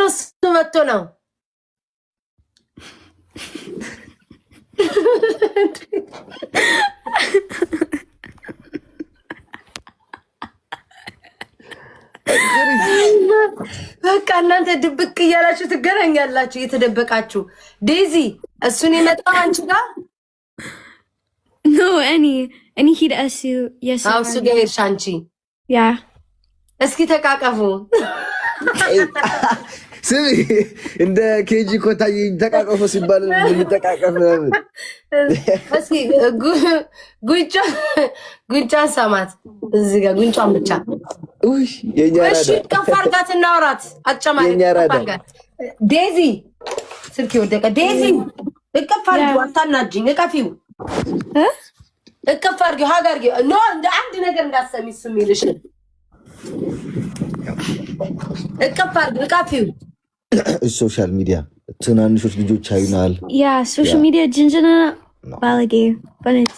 እሱ መጥቶ ነው። በቃ እናንተ ድብቅ እያላችሁ ትገናኛላችሁ እየተደበቃችሁ። ዴዚ እሱን የመጣው አንቺ ጋር ነው። እኔ ሂድ እሱ እሱ ጋር ሄድሽ አንቺ። ያ እስኪ ተቃቀፉ። ስሚ እንደ ኬጂ እኮ ታየኝ። ተቃቀፉ ሲባል ተቃቀፍ ለምን? እስኪ ጉንጫን ሳማት እዚህ ጋር ጉንጫን ብቻ። እሺ ከፍ አድርጋት እናውራት። አጨማሪ ዴዚ ስልክ ወደቀ። ዴዚ እቅፍ አድርጊው፣ አታናጅኝ። እቀፊው እቅፍ አድርጊው። ሀገር ኖ እንደ አንድ ነገር እንዳሰሚ እሱ የሚልሽ እቅፍ አድርጊው፣ እቀፊው። ሶሻል ሚዲያ ትናንሾች ልጆች አይናል። ያ ሶሻል ሚዲያ ጅንጅና ባለጌ በነት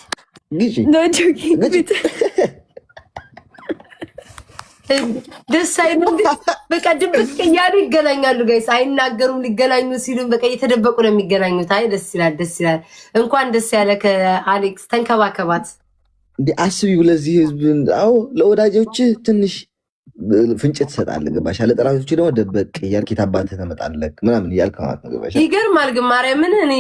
ደስ አይልም። በቃ ድብቅ እያሉ ይገናኛሉ። ጋይስ አይናገሩም። ሊገናኙ ሲሉ በቃ እየተደበቁ ነው የሚገናኙት። አይ ደስ ይላል፣ ደስ ይላል። እንኳን ደስ ያለ ከአሌክስ። ተንከባከባት እንዴ አስቢ። ለዚህ ህዝብ አዎ፣ ለወዳጆች ትንሽ ፍንጭት ትሰጣለህ። ገባሽ? ለጠላቶች ደግሞ ደበቅ እያልክ የታባትህ ተመጣለህ ምናምን እያልክ ማለት ነው። ገባሽ? ይገርማል። ግን ማርያምን እኔ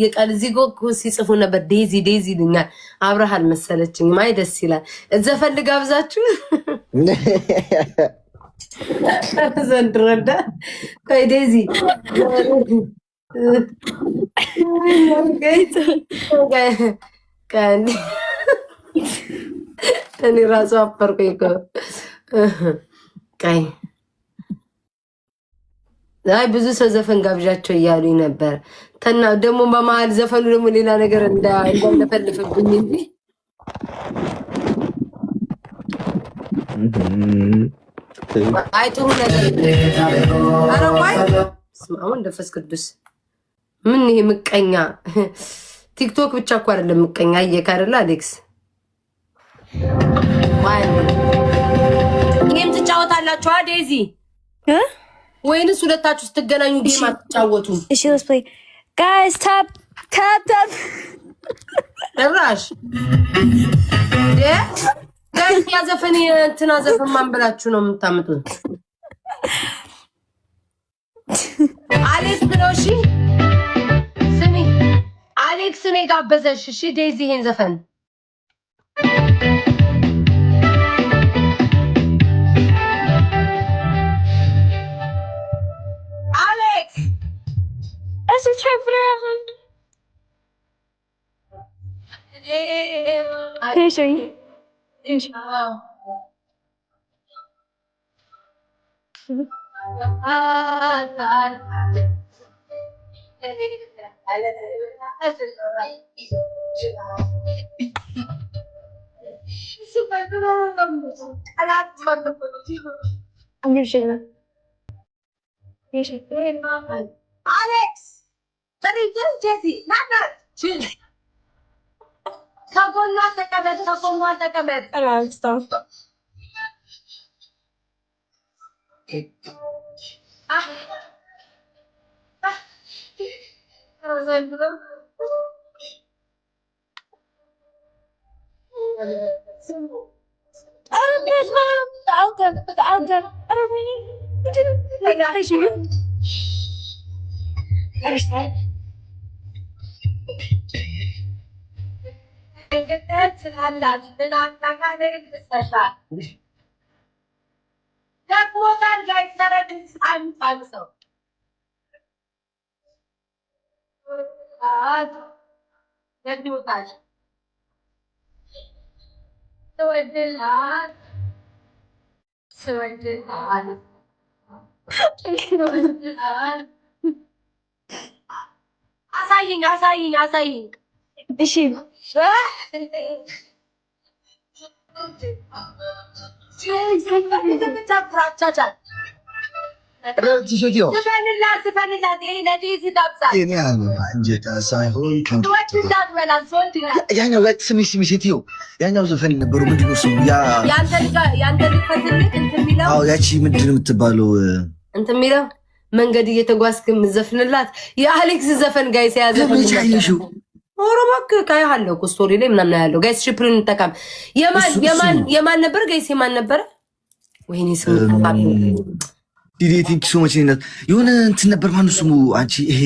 የቃል እዚህ ጎ ሲጽፉ ነበር ዴዚ ዴዚ ይሉኛል። አብረሃል መሰለችኝ። ማይ ደስ ይላል። ዘፈን ልጋብዛችሁ ዘንድሮ እንደ ቆይ ዴዚ እኔ ራሱ አፈርኩኝ እኮ ቀይ አይ ብዙ ሰው ዘፈን ጋብዣቸው እያሉኝ ነበር። ተና ደግሞ በመሀል ዘፈኑ ደግሞ ሌላ ነገር እንዳለፈልፍብኝ እንጂ አይ ጥሩ ነገር። ኧረ ቆይ ስማው እንደፈስ ቅዱስ ምን ይሄ ምቀኛ ቲክቶክ ብቻ እኮ አይደለም ምቀኛ። አየህ አይደል አሌክስ? ዋይ ጌም ትጫወታላችሁ ዴዚ? ወይንስ ሁለታችሁ ስትገናኙ ጌም አትጫወቱም? እሺ let's play guys tap ራሽ ጋይስ ያዘፈን እንትና ዘፈን ማን ብላችሁ ነው የምታመጡት? አሌክስ ነው። እሺ ስሚ አሌክስ ነው ጋበዘሽ። እሺ ዴዚ ይሄን ዘፈን As a traveler, can I show you? I'm gonna show you. Alex! ጄሲ ናና ቺል ከጎኗ ተቀመጥ። አሳይኝ። እሺ ያኛው ዘፈን ነበሩ። ምንድነው ስሙ? ያቺ ምንድን የምትባለው እንትን የሚለው መንገድ እየተጓዝክ ምዘፍንላት የአሌክስ ዘፈን ጋይስ ያዘፈንላት ኦሮማክ ካይሃለው ስቶሪ ላይ ምናምን ያለው ጋይስ ሽፕሪን እንጠቀም የማን ነበር ጋይስ የማን ነበር ወይኔ ስሙ ዲዲቲንግ ሶ ማች የሆነ እንትን ነበር ማን ስሙ አንቺ ይሄ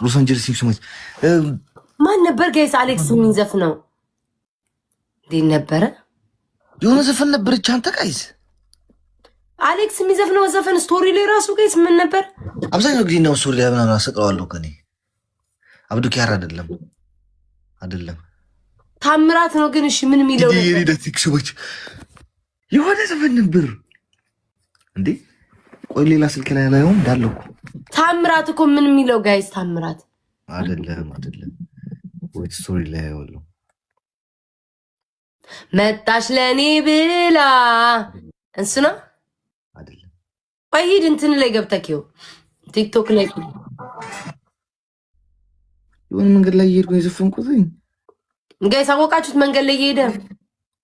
ሎስ አንጀለስ ሲምስ ማን ነበር ጋይስ አሌክስ የሚዘፍነው ዲን ነበር የሆነ ዘፈን ነበረች አንተ ጋይስ አሌክስ የሚዘፍነው ዘፈን ስቶሪ ላይ ራሱ ጋይስ ምን ነበር አብዛኛው ጊዜ ነው ስቶሪ ላይ ምናምን አሰቀዋለሁ ከኔ አብዱ ኪያር አይደለም ታምራት ነው ግን እሺ ምን የሚለው ነው ዲዲቲንግ ሶ ማች የሆነ ዘፈን ነበር እንዴ ቆይ ሌላ ስልክ ላይ ያለውም ዳለኩ ታምራት እኮ ምን የሚለው ጋይስ ታምራት አይደለም ወይ ስቶሪ ላይ ያለው መጣሽ ለኔ ብላ እንሱ ነው አይደለም ቆይ ሂድ እንትን ላይ ገብተኪው ቲክቶክ ላይ የሆነ መንገድ ላይ እየሄድኩኝ የዘፈንኩትኝ ጋይስ አወቃችሁት መንገድ ላይ እየሄደ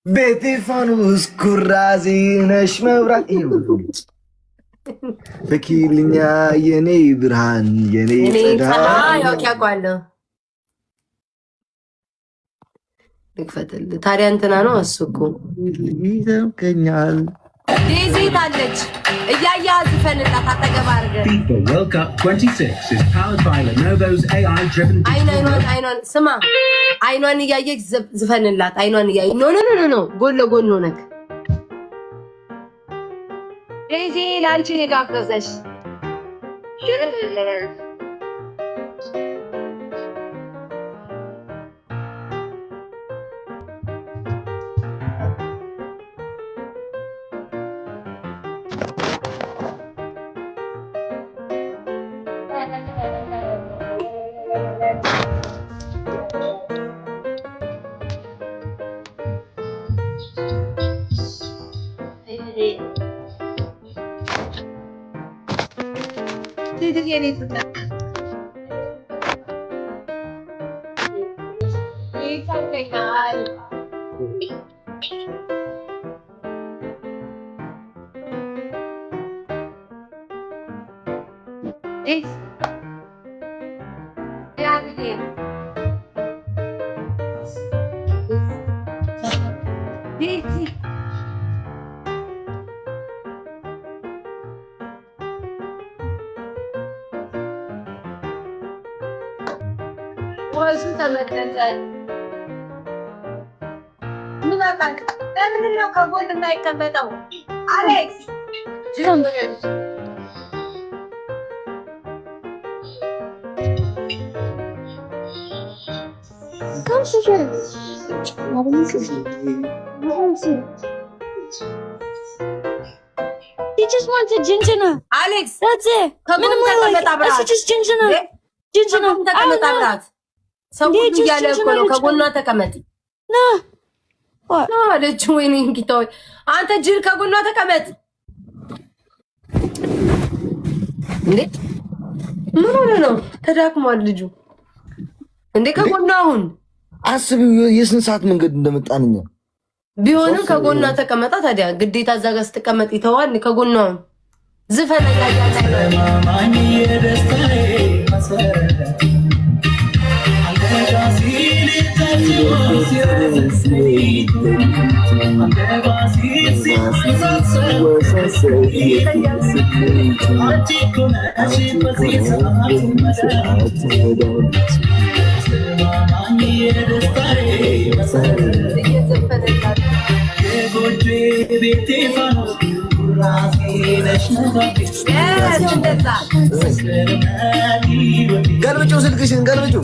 ቤቴፋኑስ ኩራዚ ነሽ መብራት በኪልኛ የኔ ብርሃን የኔ ፀሐይ ያውቃለሁ ልክፈትል ታዲያ እንትና ነው እሱ እኮ ይዘምከኛል ዴዚ ታለች እያያ ዝፈንላት አጠገብ አድርገህ World Cup 26 is powered by Lenovo's AI driven አይኗን ስማ አይኗን እያየች ዝፈንላት አይኗን እያየች ኖ ጎን ለጎን ሆነክ ዴዚ ላንቺ ጋብዘሽ ወይስ ተመለሰ ምን አቃቅ ለምን ነው ከጎን የማይቀመጠው አሌክስ Come here. He just wants a Jinjana. Alex, that's it. It's just Jinjana. Jinjana. ሰው ያለ እኮ ነው ከጎኗ ተቀመጥ ነው አለች ወይኔ እንግዲህ አንተ ጅል ከጎኗ ተቀመጥ እንዴ ምን ሆነ ነው ተዳክሟል ልጁ እንዴ ከጎኗ አሁን አስቢው የስንት ሰዓት መንገድ እንደመጣንኛ ቢሆንም ከጎኗ ተቀመጣ ታዲያ ግዴታ እዛ ጋር ስትቀመጥ ይተዋል ከጎኗ አሁን ዝፈና ያያለ ገልብጩ ስልክሽን ገልብጩ